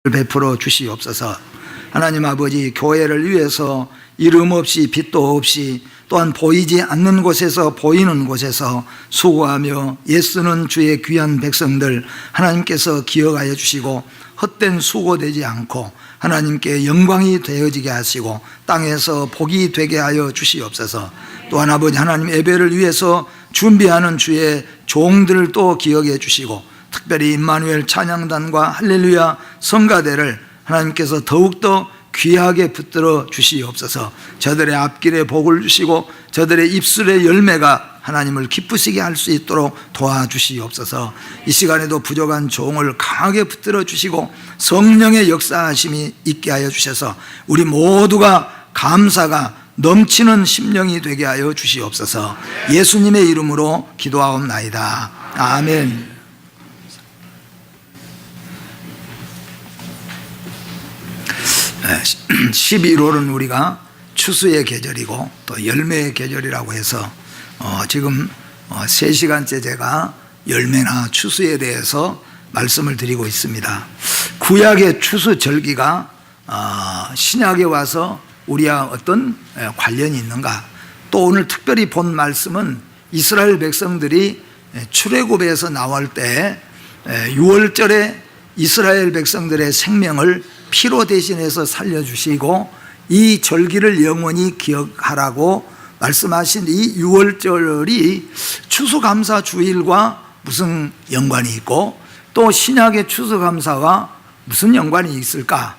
베풀어 주시옵소서. 하나님 아버지, 교회를 위해서 이름 없이 빛도 없이 또한 보이지 않는 곳에서 보이는 곳에서 수고하며 애쓰는 주의 귀한 백성들 하나님께서 기억하여 주시고 헛된 수고되지 않고 하나님께 영광이 되어지게 하시고 땅에서 복이 되게 하여 주시옵소서. 또한 아버지 하나님, 예배를 위해서 준비하는 주의 종들을 또 기억해 주시고 특별히 임마누엘 찬양단과 할렐루야 성가대를 하나님께서 더욱더 귀하게 붙들어 주시옵소서. 저들의 앞길에 복을 주시고 저들의 입술의 열매가 하나님을 기쁘시게 할 수 있도록 도와주시옵소서. 이 시간에도 부족한 종을 강하게 붙들어 주시고 성령의 역사하심이 있게 하여 주셔서 우리 모두가 감사가 넘치는 심령이 되게 하여 주시옵소서. 예수님의 이름으로 기도하옵나이다. 아멘. 11월은 우리가 추수의 계절이고 또 열매의 계절이라고 해서 지금 3시간째 제가 열매나 추수에 대해서 말씀을 드리고 있습니다. 구약의 추수 절기가 신약에 와서 우리와 어떤 관련이 있는가? 또 오늘 특별히 본 말씀은 이스라엘 백성들이 출애굽에서 나올 때 6월절에 이스라엘 백성들의 생명을 피로 대신해서 살려주시고 이 절기를 영원히 기억하라고 말씀하신 이 6월절이 추수감사주일과 무슨 연관이 있고 또 신약의 추수감사와 무슨 연관이 있을까?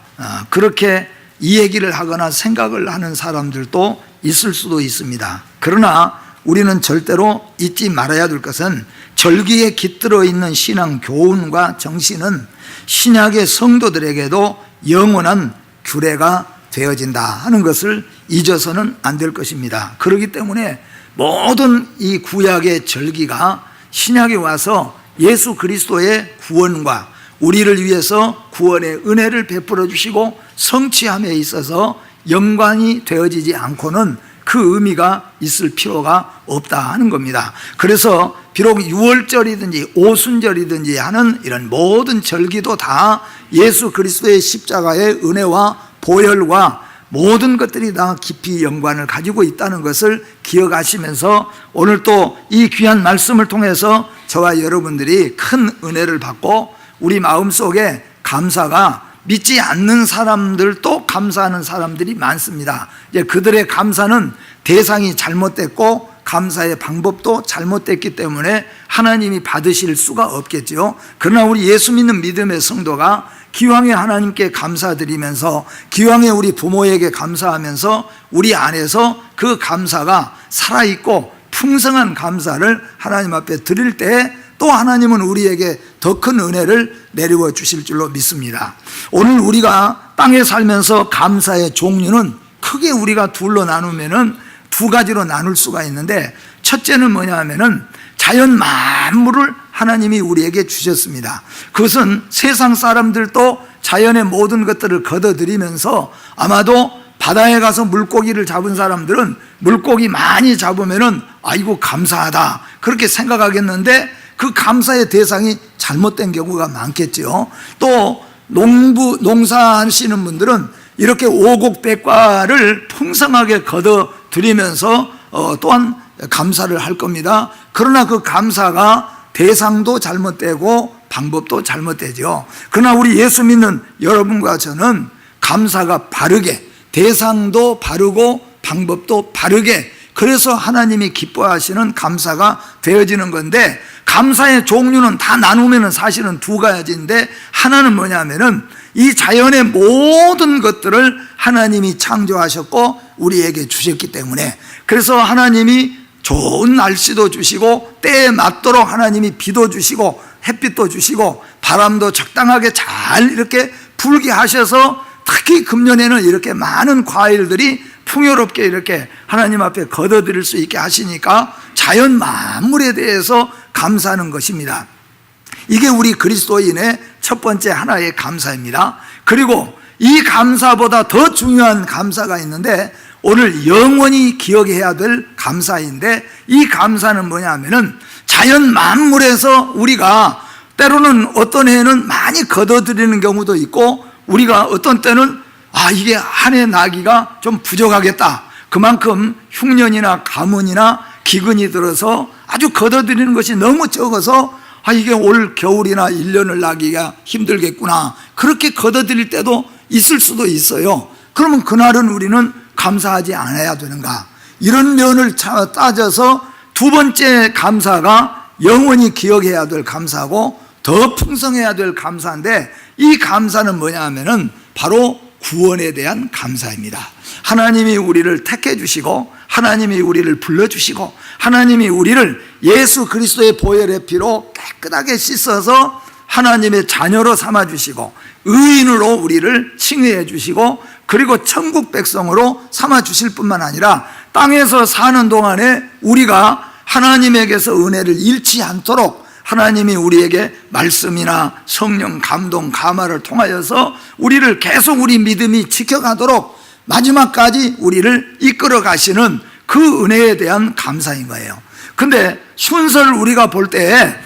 그렇게 이 얘기를 하거나 생각을 하는 사람들도 있을 수도 있습니다. 그러나 우리는 절대로 잊지 말아야 될 것은 절기에 깃들어 있는 신앙 교훈과 정신은 신약의 성도들에게도 영원한 규례가 되어진다 하는 것을 잊어서는 안 될 것입니다. 그렇기 때문에 모든 이 구약의 절기가 신약에 와서 예수 그리스도의 구원과 우리를 위해서 구원의 은혜를 베풀어 주시고 성취함에 있어서 연관이 되어지지 않고는 그 의미가 있을 필요가 없다 하는 겁니다. 그래서 비록 6월절이든지 오순절이든지 하는 이런 모든 절기도 다 예수 그리스도의 십자가의 은혜와 보혈과 모든 것들이 다 깊이 연관을 가지고 있다는 것을 기억하시면서 오늘 또 이 귀한 말씀을 통해서 저와 여러분들이 큰 은혜를 받고 우리 마음속에 감사가 믿지 않는 사람들도 감사하는 사람들이 많습니다. 이제 그들의 감사는 대상이 잘못됐고 감사의 방법도 잘못됐기 때문에 하나님이 받으실 수가 없겠죠. 그러나 우리 예수 믿는 믿음의 성도가 기왕에 하나님께 감사드리면서 기왕에 우리 부모에게 감사하면서 우리 안에서 그 감사가 살아있고 풍성한 감사를 하나님 앞에 드릴 때 또 하나님은 우리에게 더 큰 은혜를 내려 주실 줄로 믿습니다. 오늘 우리가 땅에 살면서 감사의 종류는 크게 우리가 둘로 나누면은 두 가지로 나눌 수가 있는데, 첫째는 뭐냐 하면은 자연 만물을 하나님이 우리에게 주셨습니다. 그것은 세상 사람들도 자연의 모든 것들을 거둬들이면서 아마도 바다에 가서 물고기를 잡은 사람들은 물고기 많이 잡으면은 아이고 감사하다 그렇게 생각하겠는데 그 감사의 대상이 잘못된 경우가 많겠죠. 또 농사하시는 분들은 이렇게 오곡백과를 풍성하게 거둬들이면서 또한 감사를 할 겁니다. 그러나 그 감사가 대상도 잘못되고 방법도 잘못되죠. 그러나 우리 예수 믿는 여러분과 저는 감사가 바르게, 대상도 바르고 방법도 바르게, 그래서 하나님이 기뻐하시는 감사가 되어지는 건데, 감사의 종류는 다 나누면 사실은 두 가지인데, 하나는 뭐냐면은 이 자연의 모든 것들을 하나님이 창조하셨고 우리에게 주셨기 때문에, 그래서 하나님이 좋은 날씨도 주시고 때에 맞도록 하나님이 비도 주시고 햇빛도 주시고 바람도 적당하게 잘 이렇게 불게 하셔서 특히 금년에는 이렇게 많은 과일들이 풍요롭게 이렇게 하나님 앞에 거둬들일 수 있게 하시니까 자연 만물에 대해서 감사하는 것입니다. 이게 우리 그리스도인의 첫 번째 하나의 감사입니다. 그리고 이 감사보다 더 중요한 감사가 있는데 오늘 영원히 기억해야 될 감사인데, 이 감사는 뭐냐 하면은 자연 만물에서 우리가 때로는 어떤 해에는 많이 거둬들이는 경우도 있고 우리가 어떤 때는 이게 한 해 나기가 좀 부족하겠다, 그만큼 흉년이나 가뭄이나 기근이 들어서 아주 걷어들이는 것이 너무 적어서 이게 올 겨울이나 1년을 나기가 힘들겠구나, 그렇게 걷어들일 때도 있을 수도 있어요. 그러면 그날은 우리는 감사하지 않아야 되는가? 이런 면을 따져서 두 번째 감사가 영원히 기억해야 될 감사고 더 풍성해야 될 감사인데, 이 감사는 뭐냐 하면은 바로 구원에 대한 감사입니다. 하나님이 우리를 택해 주시고 하나님이 우리를 불러주시고 하나님이 우리를 예수 그리스도의 보혈의 피로 깨끗하게 씻어서 하나님의 자녀로 삼아주시고 의인으로 우리를 칭의해 주시고 그리고 천국 백성으로 삼아주실 뿐만 아니라 땅에서 사는 동안에 우리가 하나님에게서 은혜를 잃지 않도록 하나님이 우리에게 말씀이나 성령 감동 감화를 통하여서 우리를 계속 우리 믿음이 지켜가도록 마지막까지 우리를 이끌어 가시는 그 은혜에 대한 감사인 거예요. 근데 순서를 우리가 볼 때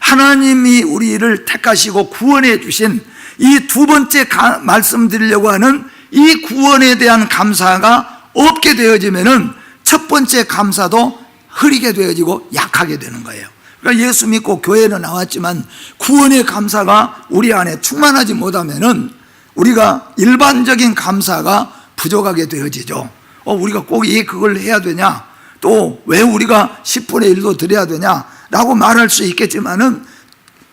하나님이 우리를 택하시고 구원해 주신 이 두 번째 말씀드리려고 하는 이 구원에 대한 감사가 없게 되어지면은 첫 번째 감사도 흐리게 되어지고 약하게 되는 거예요. 그러니까 예수 믿고 교회는 나왔지만 구원의 감사가 우리 안에 충만하지 못하면은 우리가 일반적인 감사가 부족하게 되어지죠. 우리가 꼭 그걸 해야 되냐, 또 왜 우리가 10분의 1도 드려야 되냐 라고 말할 수 있겠지만은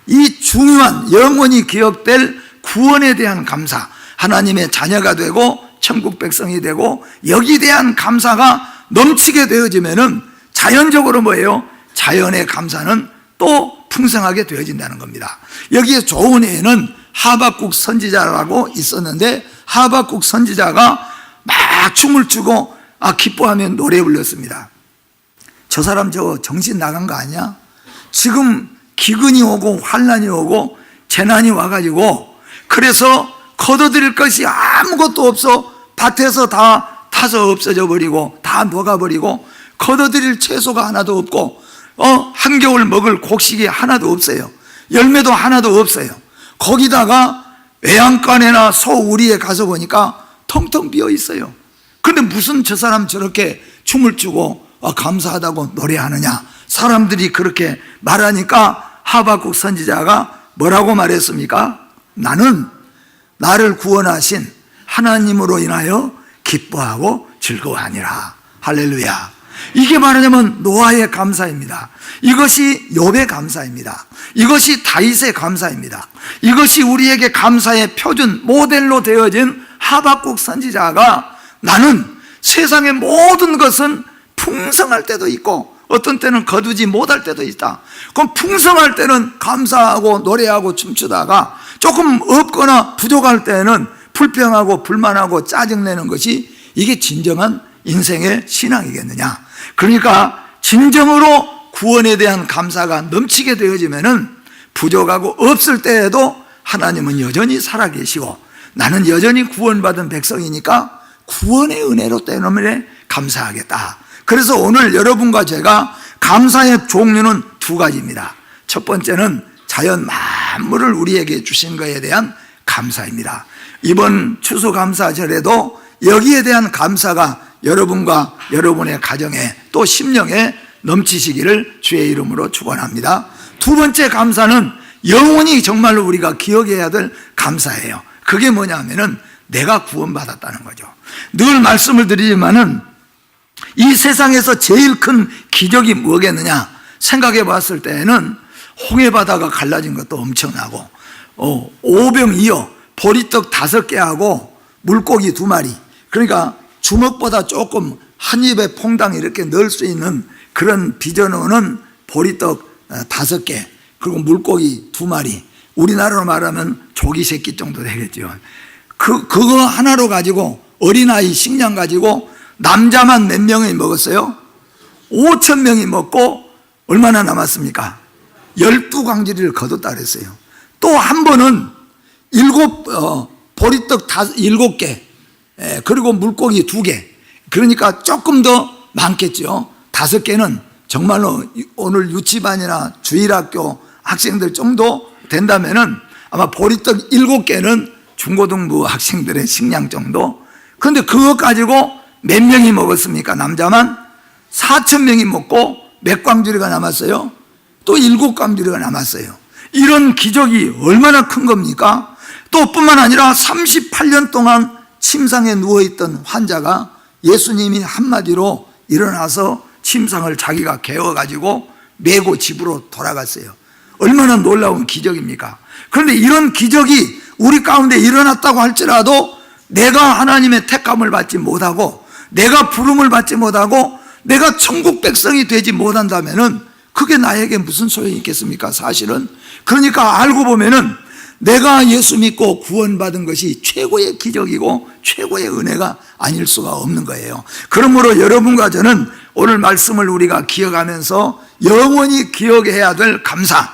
이 중요한 영원히 기억될 구원에 대한 감사, 하나님의 자녀가 되고 천국 백성이 되고 여기에 대한 감사가 넘치게 되어지면은 자연적으로 뭐예요? 자연의 감사는 또 풍성하게 되어진다는 겁니다. 여기에 좋은 예는 하박국 선지자라고 있었는데 하박국 선지자가 막 춤을 추고 기뻐하며 노래 불렀습니다. 저 사람 정신 나간 거 아니야? 지금 기근이 오고 환난이 오고 재난이 와가지고 그래서 거둬들일 것이 아무것도 없어 밭에서 다 타서 없어져 버리고 다 녹아버리고 거둬들일 채소가 하나도 없고 한겨울 먹을 곡식이 하나도 없어요. 열매도 하나도 없어요. 거기다가 외양간에나 소우리에 가서 보니까 텅텅 비어 있어요. 그런데 무슨 저 사람 저렇게 춤을 추고 감사하다고 노래하느냐, 사람들이 그렇게 말하니까 하박국 선지자가 뭐라고 말했습니까? 나는 나를 구원하신 하나님으로 인하여 기뻐하고 즐거워하니라. 할렐루야. 이게 말하자면 노아의 감사입니다. 이것이 욥의 감사입니다. 이것이 다윗의 감사입니다. 이것이 우리에게 감사의 표준 모델로 되어진 하박국 선지자가 나는 세상의 모든 것은 풍성할 때도 있고 어떤 때는 거두지 못할 때도 있다. 그럼 풍성할 때는 감사하고 노래하고 춤추다가 조금 없거나 부족할 때는 불평하고 불만하고 짜증내는 것이 이게 진정한 인생의 신앙이겠느냐. 그러니까 진정으로 구원에 대한 감사가 넘치게 되어지면은 부족하고 없을 때에도 하나님은 여전히 살아계시고 나는 여전히 구원받은 백성이니까 구원의 은혜로 때문에 감사하겠다. 그래서 오늘 여러분과 제가 감사의 종류는 두 가지입니다. 첫 번째는 자연 만물을 우리에게 주신 것에 대한 감사입니다. 이번 추수감사절에도 여기에 대한 감사가 여러분과 여러분의 가정에 또 심령에 넘치시기를 주의 이름으로 축원합니다. 두 번째 감사는 영원히 정말로 우리가 기억해야 될 감사예요. 그게 뭐냐면은 내가 구원받았다는 거죠. 늘 말씀을 드리지만은 이 세상에서 제일 큰 기적이 뭐겠느냐 생각해 봤을 때는 홍해바다가 갈라진 것도 엄청나고 오병이어 보리떡 5개하고 물고기 2마리, 그러니까 주먹보다 조금 한 입에 퐁당 이렇게 넣을 수 있는 그런 빚어놓는 보리떡 5개 그리고 물고기 2마리, 우리나라로 말하면 조기 새끼 정도 되겠죠. 그거 하나로 가지고 어린아이 식량 가지고 남자만 몇 명이 먹었어요? 5,000명이 먹고 얼마나 남았습니까? 12광주리를 거뒀다 그랬어요. 또 한 번은 보리떡 7개 그리고 물고기 2개, 그러니까 조금 더 많겠죠. 5개는 정말로 오늘 유치반이나 주일학교 학생들 정도 된다면은 아마 보리떡 7개는 중고등부 학생들의 식량 정도. 그런데 그것 가지고 몇 명이 먹었습니까? 남자만 4,000명이 먹고 몇 광주리가 남았어요? 또 7광주리가 남았어요. 이런 기적이 얼마나 큰 겁니까? 또 뿐만 아니라 38년 동안 침상에 누워있던 환자가 예수님이 한마디로 일어나서 침상을 자기가 개어가지고 메고 집으로 돌아갔어요. 얼마나 놀라운 기적입니까? 그런데 이런 기적이 우리 가운데 일어났다고 할지라도 내가 하나님의 택함을 받지 못하고 내가 부름을 받지 못하고 내가 천국 백성이 되지 못한다면은 그게 나에게 무슨 소용이 있겠습니까? 사실은. 그러니까 알고 보면은 내가 예수 믿고 구원받은 것이 최고의 기적이고 최고의 은혜가 아닐 수가 없는 거예요. 그러므로 여러분과 저는 오늘 말씀을 우리가 기억하면서 영원히 기억해야 될 감사,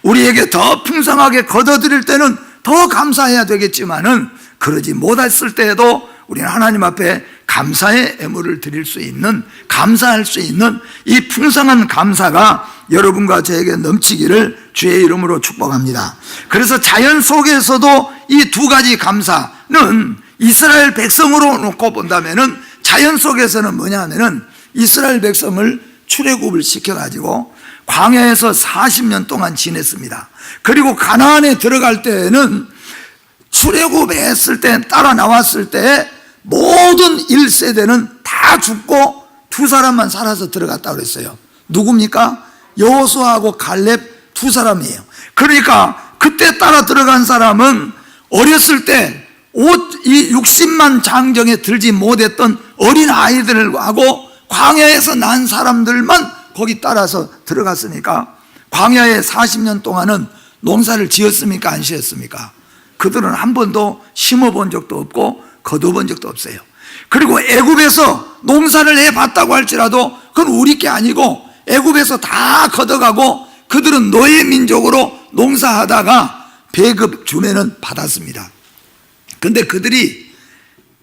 우리에게 더 풍성하게 거둬들일 때는 더 감사해야 되겠지만은 그러지 못했을 때에도 우리는 하나님 앞에 감사의 예물을 드릴 수 있는, 감사할 수 있는 이 풍성한 감사가 여러분과 저에게 넘치기를 주의 이름으로 축복합니다. 그래서 자연 속에서도 이 두 가지 감사는 이스라엘 백성으로 놓고 본다면은 자연 속에서는 뭐냐면은 이스라엘 백성을 출애굽을 시켜가지고 광야에서 40년 동안 지냈습니다. 그리고 가나안에 들어갈 때에는 출애굽했을 때, 따라 나왔을 때 모든 1세대는 다 죽고 두 사람만 살아서 들어갔다고 그랬어요. 누굽니까? 여호수아하고 갈렙 두 사람이에요. 그러니까 그때 따라 들어간 사람은 어렸을 때 이 60만 장정에 들지 못했던 어린 아이들하고 광야에서 난 사람들만 거기 따라서 들어갔으니까 광야에 40년 동안은 농사를 지었습니까? 안 지었습니까? 그들은 한 번도 심어본 적도 없고 거둬본 적도 없어요. 그리고 애굽에서 농사를 해봤다고 할지라도 그건 우리 게 아니고 애굽에서 다 걷어가고 그들은 노예 민족으로 농사하다가 배급 주면은 받았습니다. 근데 그들이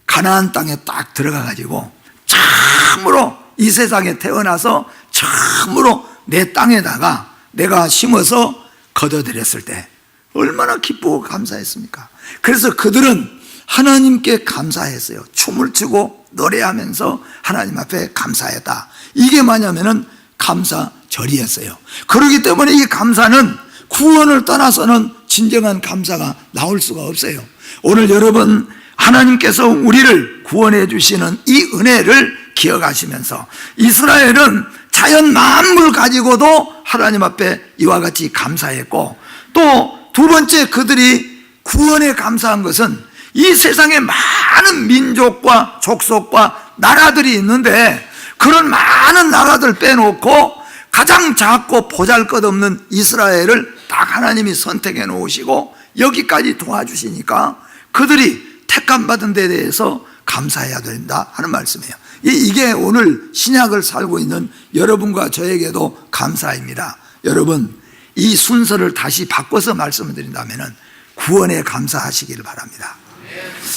가나안 땅에 딱 들어가가지고 참으로 이 세상에 태어나서 참으로 내 땅에다가 내가 심어서 거둬들였을 때 얼마나 기쁘고 감사했습니까? 그래서 그들은 하나님께 감사했어요. 춤을 추고 노래하면서 하나님 앞에 감사했다. 이게 뭐냐면은 감사절이었어요. 그렇기 때문에 이 감사는 구원을 떠나서는 진정한 감사가 나올 수가 없어요. 오늘 여러분, 하나님께서 우리를 구원해 주시는 이 은혜를 기억하시면서 이스라엘은 자연 만물 가지고도 하나님 앞에 이와 같이 감사했고, 또 두 번째 그들이 구원에 감사한 것은 이 세상에 많은 민족과 족속과 나라들이 있는데 그런 많은 나라들 빼놓고 가장 작고 보잘것없는 이스라엘을 딱 하나님이 선택해 놓으시고 여기까지 도와주시니까 그들이 택함받은 데에 대해서 감사해야 된다 하는 말씀이에요. 이게 오늘 신약을 살고 있는 여러분과 저에게도 감사입니다. 여러분, 이 순서를 다시 바꿔서 말씀을 드린다면 구원에 감사하시기를 바랍니다.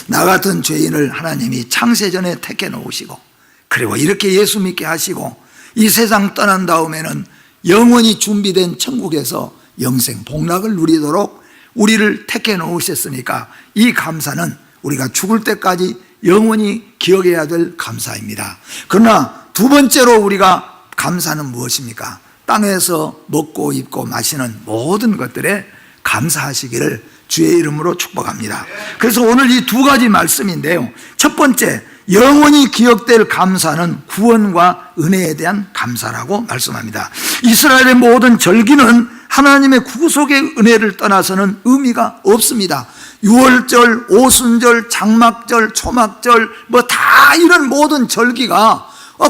나 같은 죄인을 하나님이 창세전에 택해 놓으시고 그리고 이렇게 예수 믿게 하시고 이 세상 떠난 다음에는 영원히 준비된 천국에서 영생 복락을 누리도록 우리를 택해 놓으셨으니까 이 감사는 우리가 죽을 때까지 영원히 기억해야 될 감사입니다. 그러나 두 번째로 우리가 감사는 무엇입니까? 땅에서 먹고 입고 마시는 모든 것들에 감사하시기를 주의 이름으로 축복합니다. 그래서 오늘 이 두 가지 말씀인데요, 첫 번째, 영원히 기억될 감사는 구원과 은혜에 대한 감사라고 말씀합니다. 이스라엘의 모든 절기는 하나님의 구속의 은혜를 떠나서는 의미가 없습니다. 유월절, 오순절, 장막절, 초막절 다 이런 모든 절기가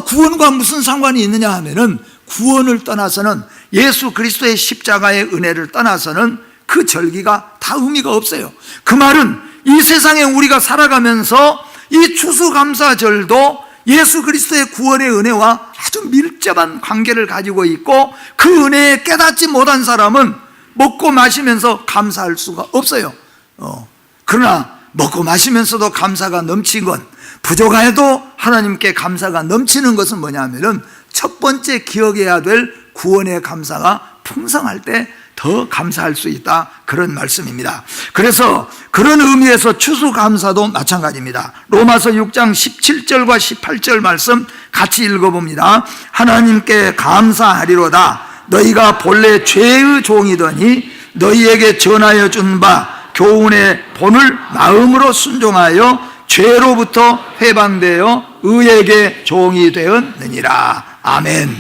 구원과 무슨 상관이 있느냐 하면은 구원을 떠나서는, 예수 그리스도의 십자가의 은혜를 떠나서는 그 절기가 다 의미가 없어요. 그 말은 이 세상에 우리가 살아가면서 이 추수감사절도 예수 그리스도의 구원의 은혜와 아주 밀접한 관계를 가지고 있고 그 은혜에 깨닫지 못한 사람은 먹고 마시면서 감사할 수가 없어요. 그러나 먹고 마시면서도 감사가 넘친 건, 부족해도 하나님께 감사가 넘치는 것은 뭐냐 하면은 첫 번째 기억해야 될 구원의 감사가 풍성할 때 더 감사할 수 있다, 그런 말씀입니다. 그래서 그런 의미에서 추수감사도 마찬가지입니다. 로마서 6장 17절과 18절 말씀 같이 읽어봅니다. 하나님께 감사하리로다. 너희가 본래 죄의 종이더니 너희에게 전하여 준 바 교훈의 본을 마음으로 순종하여 죄로부터 해방되어 의에게 종이 되었느니라. 아멘.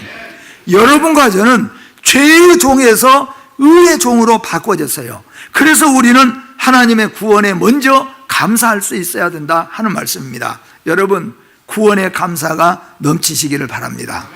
여러분과 저는 죄의 종에서 의의 종으로 바꿔졌어요. 그래서 우리는 하나님의 구원에 먼저 감사할 수 있어야 된다 하는 말씀입니다. 여러분, 구원의 감사가 넘치시기를 바랍니다.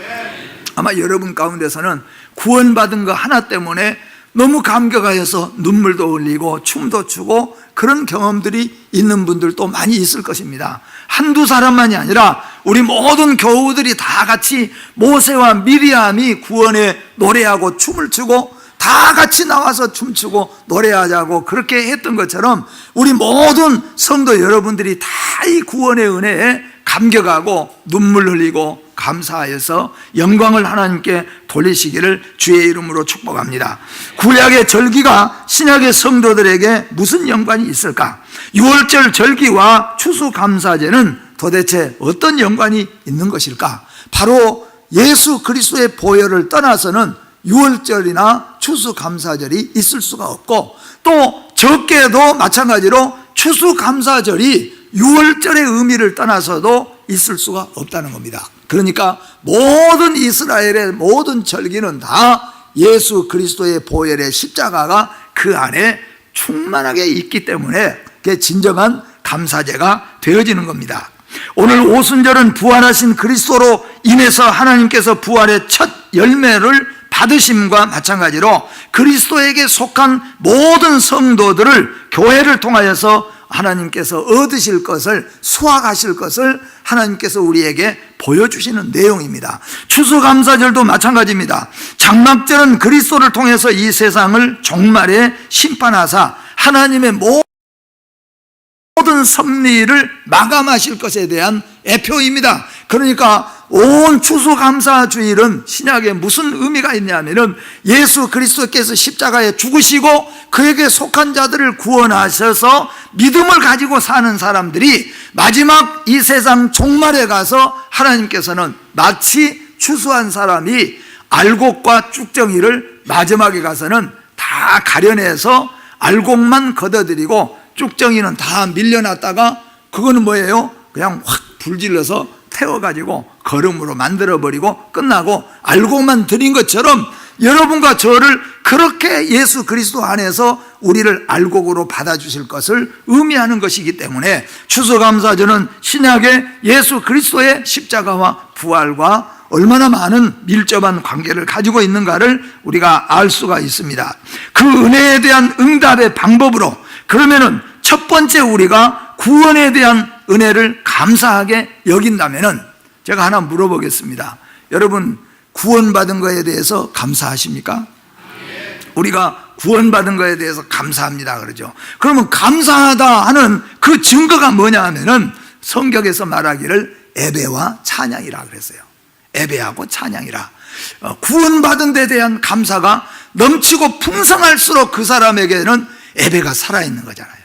아마 여러분 가운데서는 구원받은 거 하나 때문에 너무 감격하여서 눈물도 흘리고 춤도 추고 그런 경험들이 있는 분들도 많이 있을 것입니다. 한두 사람만이 아니라 우리 모든 교우들이 다 같이 모세와 미리암이 구원에 노래하고 춤을 추고 다 같이 나와서 춤추고 노래하자고 그렇게 했던 것처럼 우리 모든 성도 여러분들이 다 이 구원의 은혜에 감격하고 눈물 흘리고 감사하여서 영광을 하나님께 돌리시기를 주의 이름으로 축복합니다. 구약의 절기가 신약의 성도들에게 무슨 연관이 있을까? 6월절 절기와 추수감사제는 도대체 어떤 연관이 있는 것일까? 바로 예수 그리스도의 보혈을 떠나서는 6월절이나 추수감사절이 있을 수가 없고, 또 적게도 마찬가지로 추수감사절이 6월절의 의미를 떠나서도 있을 수가 없다는 겁니다. 그러니까 모든 이스라엘의 모든 절기는 다 예수 그리스도의 보혈의 십자가가 그 안에 충만하게 있기 때문에 그게 진정한 감사제가 되어지는 겁니다. 오늘 오순절은 부활하신 그리스도로 인해서 하나님께서 부활의 첫 열매를 받으심과 마찬가지로 그리스도에게 속한 모든 성도들을 교회를 통하여서 하나님께서 얻으실 것을, 수확하실 것을 하나님께서 우리에게 보여주시는 내용입니다. 추수감사절도 마찬가지입니다. 장막절은 그리스도를 통해서 이 세상을 종말에 심판하사 하나님의 모든 섭리를 마감하실 것에 대한 애표입니다. 그러니까 온 추수감사주일은 신약에 무슨 의미가 있냐면은 예수 그리스도께서 십자가에 죽으시고 그에게 속한 자들을 구원하셔서 믿음을 가지고 사는 사람들이 마지막 이 세상 종말에 가서 하나님께서는 마치 추수한 사람이 알곡과 쭉정이를 마지막에 가서는 다 가려내서 알곡만 걷어들이고 쭉정이는 다 밀려놨다가 그거는 뭐예요? 그냥 확 불질러서 태워가지고 거름으로 만들어버리고 끝나고 알곡만 드린 것처럼 여러분과 저를 그렇게 예수 그리스도 안에서 우리를 알곡으로 받아주실 것을 의미하는 것이기 때문에 추수감사절은 신약의 예수 그리스도의 십자가와 부활과 얼마나 많은 밀접한 관계를 가지고 있는가를 우리가 알 수가 있습니다. 그 은혜에 대한 응답의 방법으로, 그러면은 첫 번째 우리가 구원에 대한 은혜를 감사하게 여긴다면은 제가 하나 물어보겠습니다. 여러분, 구원받은 거에 대해서 감사하십니까? 우리가 구원받은 거에 대해서 감사합니다 그러죠. 그러면 감사하다 하는 그 증거가 뭐냐 하면은 성경에서 말하기를 예배와 찬양이라 그랬어요. 예배하고 찬양이라. 구원받은 데 대한 감사가 넘치고 풍성할수록 그 사람에게는 예배가 살아있는 거잖아요.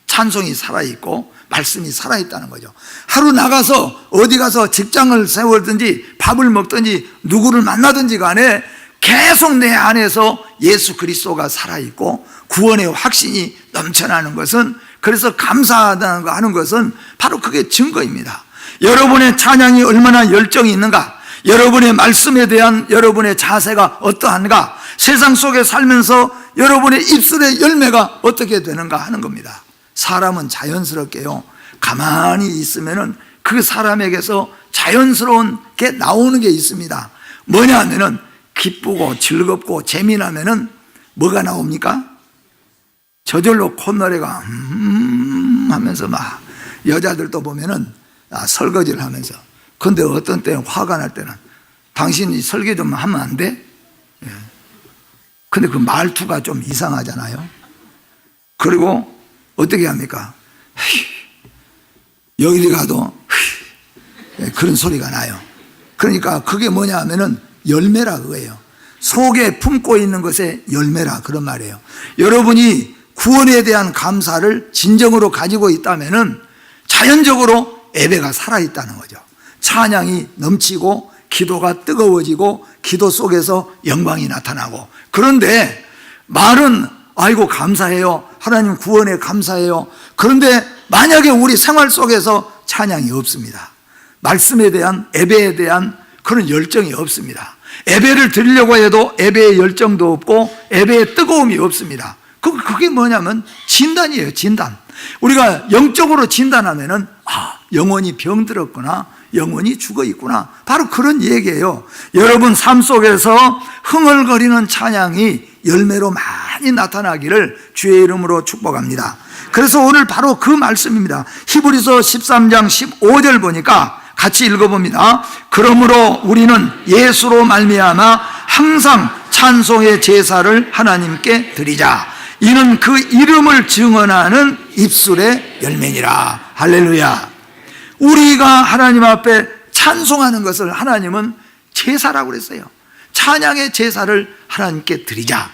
찬송이 살아있고 말씀이 살아있다는 거죠. 하루 나가서 어디 가서 직장을 세우든지 밥을 먹든지 누구를 만나든지 간에 계속 내 안에서 예수 그리스도가 살아있고 구원의 확신이 넘쳐나는 것은, 그래서 감사하다는 거 하는 것은 바로 그게 증거입니다. 여러분의 찬양이 얼마나 열정이 있는가, 여러분의 말씀에 대한 여러분의 자세가 어떠한가, 세상 속에 살면서 여러분의 입술의 열매가 어떻게 되는가 하는 겁니다. 사람은 자연스럽게요, 가만히 있으면은 그 사람에게서 자연스러운 게 나오는 게 있습니다. 뭐냐 하면은 기쁘고 즐겁고 재미나면은 뭐가 나옵니까? 저절로 콧노래가 하면서 막 여자들도 보면은 설거지를 하면서, 근데 어떤 때는 화가 날 때는 당신이 설거지 좀 하면 안 돼? 예. 근데 그 말투가 좀 이상하잖아요. 그리고 어떻게 합니까? 여기 가도 그런 소리가 나요. 그러니까 그게 뭐냐 하면은 열매라 그거예요. 속에 품고 있는 것의 열매라, 그런 말이에요. 여러분이 구원에 대한 감사를 진정으로 가지고 있다면은 자연적으로 예배가 살아있다는 거죠. 찬양이 넘치고 기도가 뜨거워지고 기도 속에서 영광이 나타나고. 그런데 말은 아이고 감사해요, 하나님 구원에 감사해요. 그런데 만약에 우리 생활 속에서 찬양이 없습니다. 말씀에 대한, 예배에 대한 그런 열정이 없습니다. 예배를 드리려고 해도 예배의 열정도 없고 예배의 뜨거움이 없습니다. 그게 뭐냐면 진단이에요, 진단. 우리가 영적으로 진단하면은 영혼이 병들었구나, 영혼이 죽어 있구나, 바로 그런 얘기예요. 여러분 삶 속에서 흥얼거리는 찬양이 열매로 많이 나타나기를 주의 이름으로 축복합니다. 그래서 오늘 바로 그 말씀입니다. 히브리서 13장 15절 보니까 같이 읽어봅니다. 그러므로 우리는 예수로 말미암아 항상 찬송의 제사를 하나님께 드리자. 이는 그 이름을 증언하는 입술의 열매니라. 할렐루야. 우리가 하나님 앞에 찬송하는 것을 하나님은 제사라고 그랬어요. 찬양의 제사를 하나님께 드리자.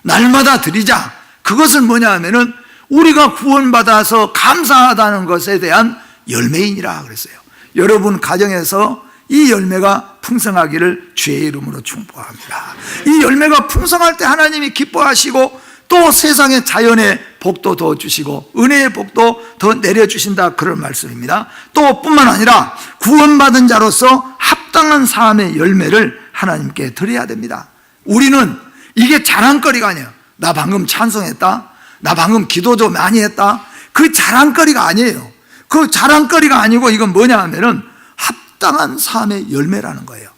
날마다 드리자. 그것은 뭐냐 하면은 우리가 구원받아서 감사하다는 것에 대한 열매이니라 그랬어요. 여러분 가정에서 이 열매가 풍성하기를 주의 이름으로 축복합니다. 이 열매가 풍성할 때 하나님이 기뻐하시고 또 세상의 자연의 복도 더 주시고 은혜의 복도 더 내려주신다, 그런 말씀입니다. 또 뿐만 아니라 구원받은 자로서 합당한 삶의 열매를 하나님께 드려야 됩니다. 우리는 이게 자랑거리가 아니에요. 나 방금 찬송했다, 나 방금 기도 좀 많이 했다, 그 자랑거리가 아니에요. 그 자랑거리가 아니고 이건 뭐냐 하면은 합당한 삶의 열매라는 거예요.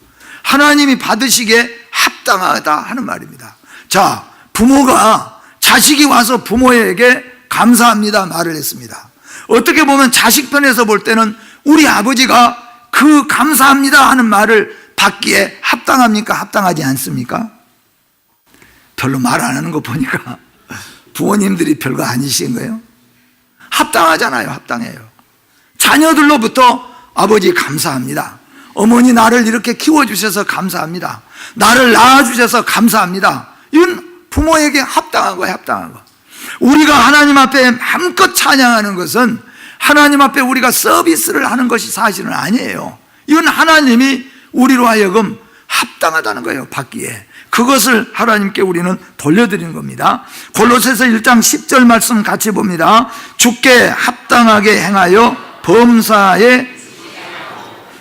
하나님이 받으시기에 합당하다 하는 말입니다. 자, 부모가 자식이 와서 부모에게 감사합니다 말을 했습니다. 어떻게 보면 자식 편에서 볼 때는 우리 아버지가 그 감사합니다 하는 말을 받기에 합당합니까? 합당하지 않습니까? 별로 말 안 하는 거 보니까 부모님들이 별거 아니신 거예요? 합당하잖아요. 합당해요. 자녀들로부터 아버지 감사합니다, 어머니 나를 이렇게 키워주셔서 감사합니다, 나를 낳아주셔서 감사합니다, 이건 부모에게 합당한 거예요. 합당한 거. 우리가 하나님 앞에 마음껏 찬양하는 것은 하나님 앞에 우리가 서비스를 하는 것이 사실은 아니에요. 이건 하나님이 우리로 하여금 합당하다는 거예요, 받기에. 그것을 하나님께 우리는 돌려드리는 겁니다. 골로새서 1장 10절 말씀 같이 봅니다. 주께 합당하게 행하여 범사의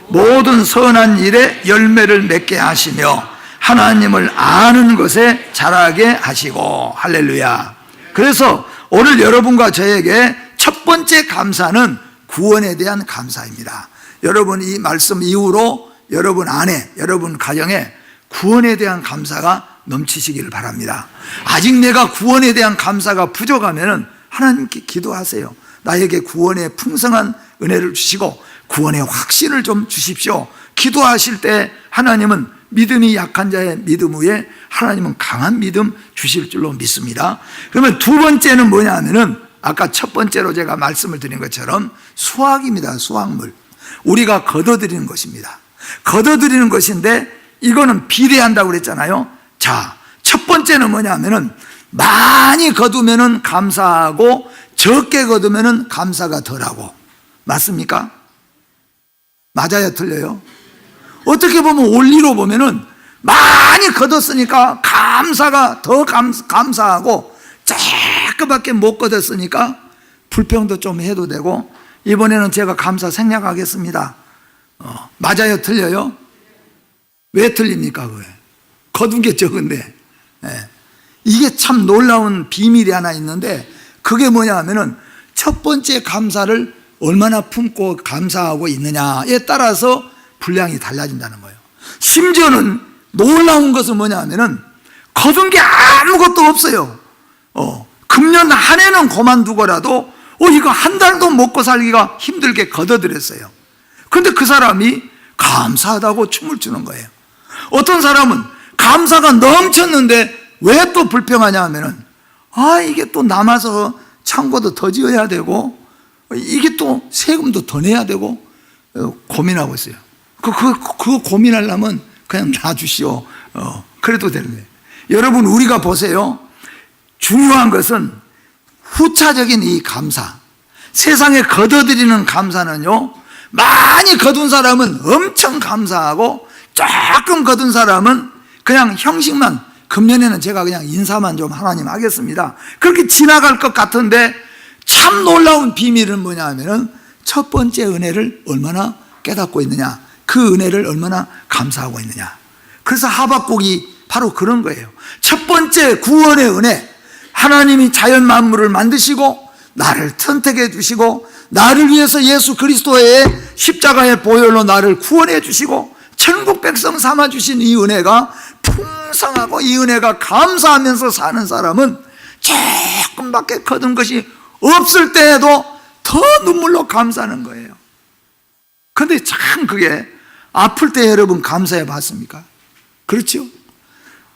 모든 선한 일에 열매를 맺게 하시며 하나님을 아는 것에 자라게 하시고. 할렐루야. 그래서 오늘 여러분과 저에게 첫 번째 감사는 구원에 대한 감사입니다. 여러분 이 말씀 이후로 여러분 안에, 여러분 가정에 구원에 대한 감사가 넘치시기를 바랍니다. 아직 내가 구원에 대한 감사가 부족하면 하나님께 기도하세요. 나에게 구원의 풍성한 은혜를 주시고 구원의 확신을 좀 주십시오. 기도하실 때 하나님은 믿음이 약한 자의 믿음 위에 하나님은 강한 믿음 주실 줄로 믿습니다. 그러면 두 번째는 뭐냐 하면은 아까 첫 번째로 제가 말씀을 드린 것처럼 수확입니다. 수확물. 우리가 거둬들이는 것입니다. 거둬들이는 것인데 이거는 비례한다고 그랬잖아요. 자, 첫 번째는 뭐냐 하면은 많이 거두면은 감사하고 적게 거두면은 감사가 덜하고. 맞습니까? 맞아요, 틀려요? 어떻게 보면 원리로 보면은 많이 거뒀으니까 감사가 더 감사하고 조금밖에 못 거뒀으니까 불평도 좀 해도 되고 이번에는 제가 감사 생략하겠습니다. 맞아요, 틀려요? 왜 틀립니까? 그게 거둔 게 적은데. 이게 참 놀라운 비밀이 하나 있는데 그게 뭐냐 하면은 첫 번째 감사를 얼마나 품고 감사하고 있느냐에 따라서 분량이 달라진다는 거예요. 심지어는 놀라운 것은 뭐냐 하면은 거둔 게 아무것도 없어요. 금년 한 해는 그만두고라도 이거 한 달도 먹고 살기가 힘들게 거둬들였어요. 근데 그 사람이 감사하다고 춤을 추는 거예요. 어떤 사람은 감사가 넘쳤는데 왜 또 불평하냐 하면은 이게 또 남아서 창고도 더 지어야 되고 이게 또 세금도 더 내야 되고 고민하고 있어요. 그거 고민하려면 그냥 놔주시오. 그래도 되는 거예요. 여러분, 우리가 보세요. 중요한 것은 후차적인 이 감사, 세상에 거둬들이는 감사는요, 많이 거둔 사람은 엄청 감사하고 조금 거둔 사람은 그냥 형식만, 금년에는 제가 그냥 인사만 좀 하나님 하겠습니다, 그렇게 지나갈 것 같은데, 참 놀라운 비밀은 뭐냐 하면은 첫 번째 은혜를 얼마나 깨닫고 있느냐, 그 은혜를 얼마나 감사하고 있느냐. 그래서 하박국이 바로 그런 거예요. 첫 번째 구원의 은혜, 하나님이 자연 만물을 만드시고 나를 선택해 주시고 나를 위해서 예수 그리스도의 십자가의 보혈로 나를 구원해 주시고 천국 백성 삼아 주신 이 은혜가 풍성하고, 이 은혜가 감사하면서 사는 사람은 조금밖에 거둔 것이 없을 때에도 더 눈물로 감사하는 거예요. 그런데 참 그게 아플 때 여러분 감사해 봤습니까? 그렇죠?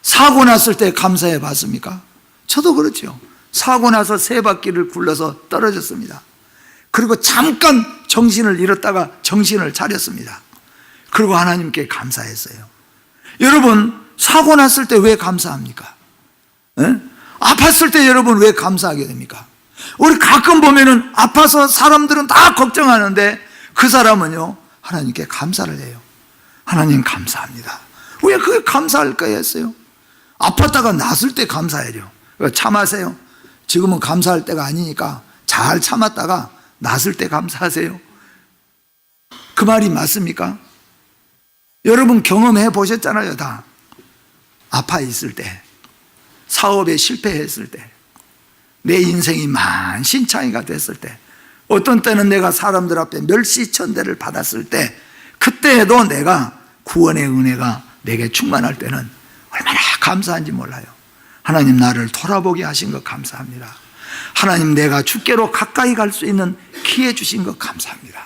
사고 났을 때 감사해 봤습니까? 저도 그렇죠. 사고 나서 세 바퀴를 굴러서 떨어졌습니다. 그리고 잠깐 정신을 잃었다가 정신을 차렸습니다. 그리고 하나님께 감사했어요. 여러분, 사고 났을 때 왜 감사합니까? 에? 아팠을 때 여러분 왜 감사하게 됩니까? 우리 가끔 보면은 아파서 사람들은 다 걱정하는데 그 사람은요, 하나님께 감사를 해요. 하나님 감사합니다. 왜 그게 감사할 거야 했어요? 아팠다가 낫을 때 감사해요. 참으세요. 지금은 감사할 때가 아니니까 잘 참았다가 낫을 때 감사하세요. 그 말이 맞습니까? 여러분 경험해 보셨잖아요. 다 아파 있을 때, 사업에 실패했을 때, 내 인생이 만신창이가 됐을 때, 어떤 때는 내가 사람들 앞에 멸시천대를 받았을 때, 그때에도 내가 구원의 은혜가 내게 충만할 때는 얼마나 감사한지 몰라요. 하나님 나를 돌아보게 하신 것 감사합니다. 하나님 내가 주께로 가까이 갈 수 있는 기회 주신 것 감사합니다.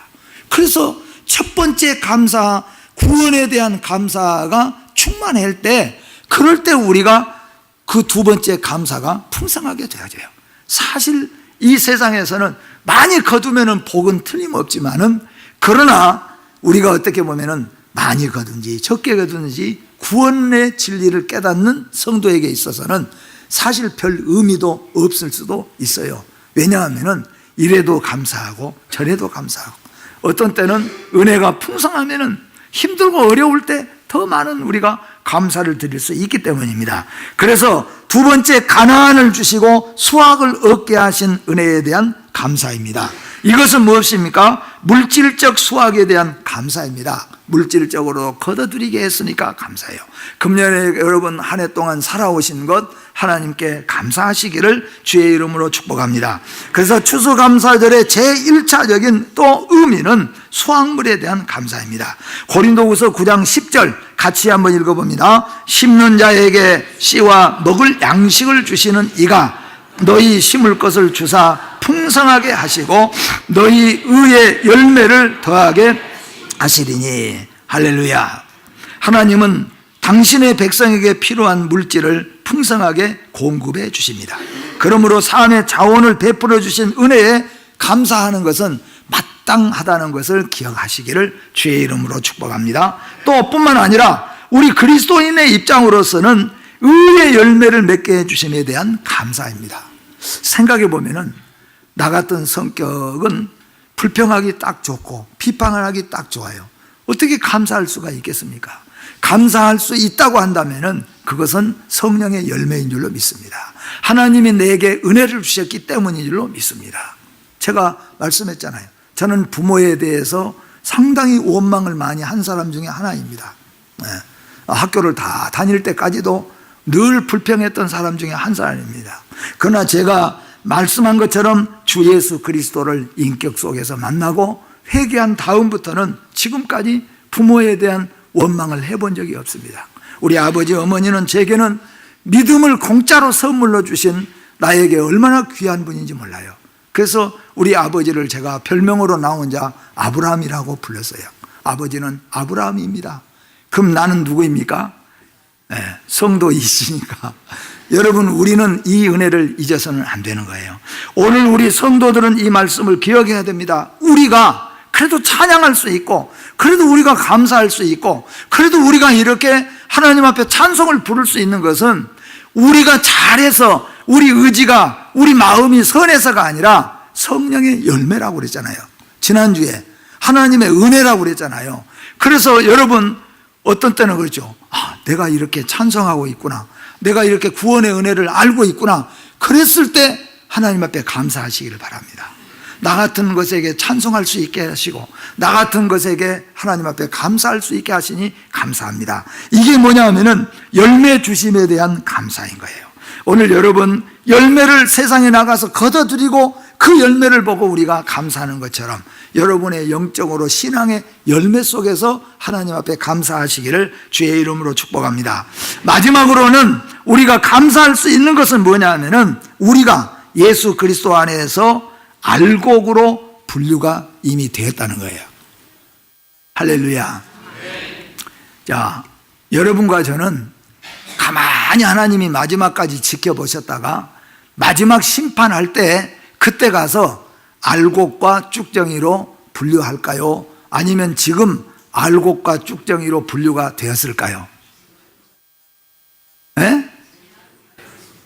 그래서 첫 번째 감사, 구원에 대한 감사가 충만할 때, 그럴 때 우리가 그 두 번째 감사가 풍성하게 되어져요. 사실 이 세상에서는 많이 거두면은 복은 틀림없지만은, 그러나 우리가 어떻게 보면은 많이 거둔지 적게 거둔지 구원의 진리를 깨닫는 성도에게 있어서는 사실 별 의미도 없을 수도 있어요. 왜냐하면은 이래도 감사하고 저래도 감사하고, 어떤 때는 은혜가 풍성하면은 힘들고 어려울 때 더 많은 우리가 감사를 드릴 수 있기 때문입니다. 그래서 두 번째, 가나안을 주시고 수확을 얻게 하신 은혜에 대한 감사입니다. 이것은 무엇입니까? 물질적 수확에 대한 감사입니다. 물질적으로 거둬들이게 했으니까 감사해요. 금년에 여러분 한 해 동안 살아오신 것 하나님께 감사하시기를 주의 이름으로 축복합니다. 그래서 추수감사절의 제1차적인 또 의미는 수확물에 대한 감사입니다. 고린도후서 9장 10절 같이 한번 읽어봅니다. 심는 자에게 씨와 먹을 양식을 주시는 이가 너희 심을 것을 주사 풍성하게 하시고 너희 의의 열매를 더하게 하시리니. 할렐루야. 하나님은 당신의 백성에게 필요한 물질을 풍성하게 공급해 주십니다. 그러므로 삶의 자원을 베풀어 주신 은혜에 감사하는 것은 마땅하다는 것을 기억하시기를 주의 이름으로 축복합니다. 또 뿐만 아니라 우리 그리스도인의 입장으로서는 의의 열매를 맺게 해주심에 대한 감사입니다. 생각해 보면은 나 같은 성격은 불평하기 딱 좋고 비판을 하기 딱 좋아요. 어떻게 감사할 수가 있겠습니까? 감사할 수 있다고 한다면은 그것은 성령의 열매인 줄로 믿습니다. 하나님이 내게 은혜를 주셨기 때문인 줄로 믿습니다. 제가 말씀했잖아요. 저는 부모에 대해서 상당히 원망을 많이 한 사람 중에 하나입니다. 학교를 다 다닐 때까지도 늘 불평했던 사람 중에 한 사람입니다. 그러나 제가 말씀한 것처럼 주 예수 그리스도를 인격 속에서 만나고 회개한 다음부터는 지금까지 부모에 대한 원망을 해본 적이 없습니다. 우리 아버지 어머니는 제게는 믿음을 공짜로 선물로 주신 나에게 얼마나 귀한 분인지 몰라요. 그래서 우리 아버지를 제가 별명으로 나온 자 아브라함이라고 불렀어요. 아버지는 아브라함입니다. 그럼 나는 누구입니까? 성도이시니까. 여러분, 우리는 이 은혜를 잊어서는 안 되는 거예요. 오늘 우리 성도들은 이 말씀을 기억해야 됩니다. 우리가 그래도 찬양할 수 있고, 그래도 우리가 감사할 수 있고, 그래도 우리가 이렇게 하나님 앞에 찬송을 부를 수 있는 것은 우리가 잘해서 우리 의지가, 우리 마음이 선해서가 아니라 성령의 열매라고 그랬잖아요. 지난주에 하나님의 은혜라고 그랬잖아요. 그래서 여러분 어떤 때는 그렇죠. 내가 이렇게 찬송하고 있구나, 내가 이렇게 구원의 은혜를 알고 있구나. 그랬을 때 하나님 앞에 감사하시기를 바랍니다. 나 같은 것에게 찬송할 수 있게 하시고 나 같은 것에게 하나님 앞에 감사할 수 있게 하시니 감사합니다. 이게 뭐냐 하면은 열매 주심에 대한 감사인 거예요. 오늘 여러분 열매를 세상에 나가서 거둬들이고 그 열매를 보고 우리가 감사하는 것처럼 여러분의 영적으로 신앙의 열매 속에서 하나님 앞에 감사하시기를 주의 이름으로 축복합니다. 마지막으로는 우리가 감사할 수 있는 것은 뭐냐 하면은 우리가 예수 그리스도 안에서 알곡으로 분류가 이미 되었다는 거예요. 할렐루야. 자, 여러분과 저는 가만히 하나님이 마지막까지 지켜보셨다가 마지막 심판할 때 그때 가서 알곡과 쭉정이로 분류할까요? 아니면 지금 알곡과 쭉정이로 분류가 되었을까요? 네?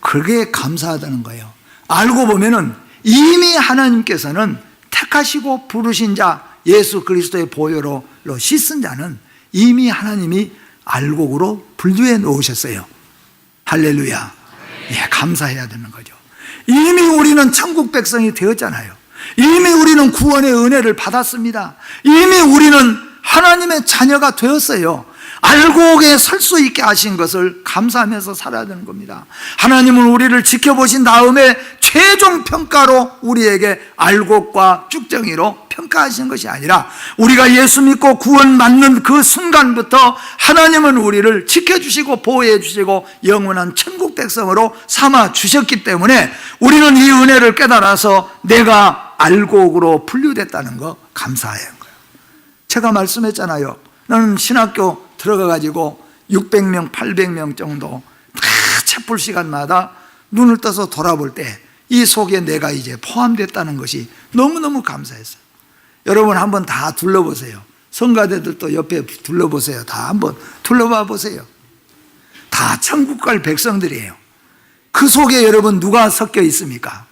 그게 감사하다는 거예요. 알고 보면은 이미 하나님께서는 택하시고 부르신 자 예수 그리스도의 보혈로 씻은 자는 이미 하나님이 알곡으로 분류해 놓으셨어요. 할렐루야. 예, 감사해야 되는 거죠. 이미 우리는 천국 백성이 되었잖아요. 이미 우리는 구원의 은혜를 받았습니다. 이미 우리는 하나님의 자녀가 되었어요. 알곡에 설 수 있게 하신 것을 감사하면서 살아야 되는 겁니다. 하나님은 우리를 지켜보신 다음에 최종 평가로 우리에게 알곡과 쭉정이로 평가하신 것이 아니라 우리가 예수 믿고 구원 받는 그 순간부터 하나님은 우리를 지켜주시고 보호해 주시고 영원한 천국 백성으로 삼아 주셨기 때문에 우리는 이 은혜를 깨달아서 내가 알곡으로 분류됐다는 거 감사해야 하는 거예요. 제가 말씀했잖아요. 나는 신학교 들어가가지고 600명, 800명 정도 다 채플 시간마다 눈을 떠서 돌아볼 때 이 속에 내가 이제 포함됐다는 것이 너무너무 감사했어요. 여러분 한번 다 둘러보세요. 성가대들도 옆에 둘러보세요. 다 한번 둘러봐 보세요. 다 천국 갈 백성들이에요. 그 속에 여러분 누가 섞여 있습니까?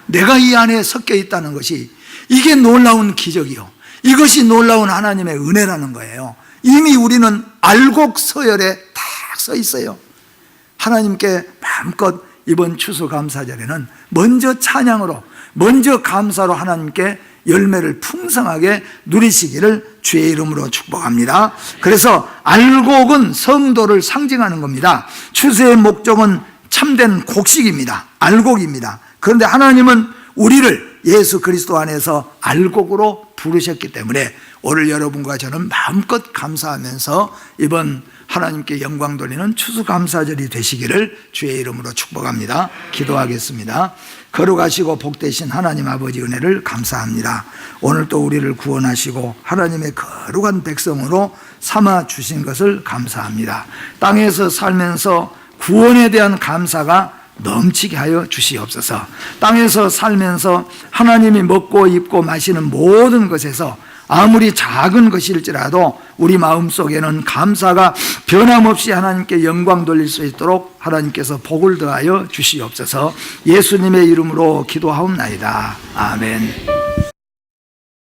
내가 이 안에 섞여 있다는 것이 이게 놀라운 기적이요, 이것이 놀라운 하나님의 은혜라는 거예요. 이미 우리는 알곡 서열에 딱 서 있어요. 하나님께 마음껏 이번 추수감사절에는 먼저 찬양으로, 먼저 감사로 하나님께 열매를 풍성하게 누리시기를 주의 이름으로 축복합니다. 그래서 알곡은 성도를 상징하는 겁니다. 추수의 목적은 참된 곡식입니다. 알곡입니다. 그런데 하나님은 우리를 예수 그리스도 안에서 알곡으로 부르셨기 때문에 오늘 여러분과 저는 마음껏 감사하면서 이번 하나님께 영광 돌리는 추수감사절이 되시기를 주의 이름으로 축복합니다. 기도하겠습니다. 거룩하시고 복되신 하나님 아버지 은혜를 감사합니다. 오늘 또 우리를 구원하시고 하나님의 거룩한 백성으로 삼아 주신 것을 감사합니다. 땅에서 살면서 구원에 대한 감사가 넘치게 하여 주시옵소서. 땅에서 살면서 하나님이 먹고 입고 마시는 모든 것에서 아무리 작은 것일지라도 우리 마음속에는 감사가 변함없이 하나님께 영광 돌릴 수 있도록 하나님께서 복을 더하여 주시옵소서. 예수님의 이름으로 기도하옵나이다. 아멘.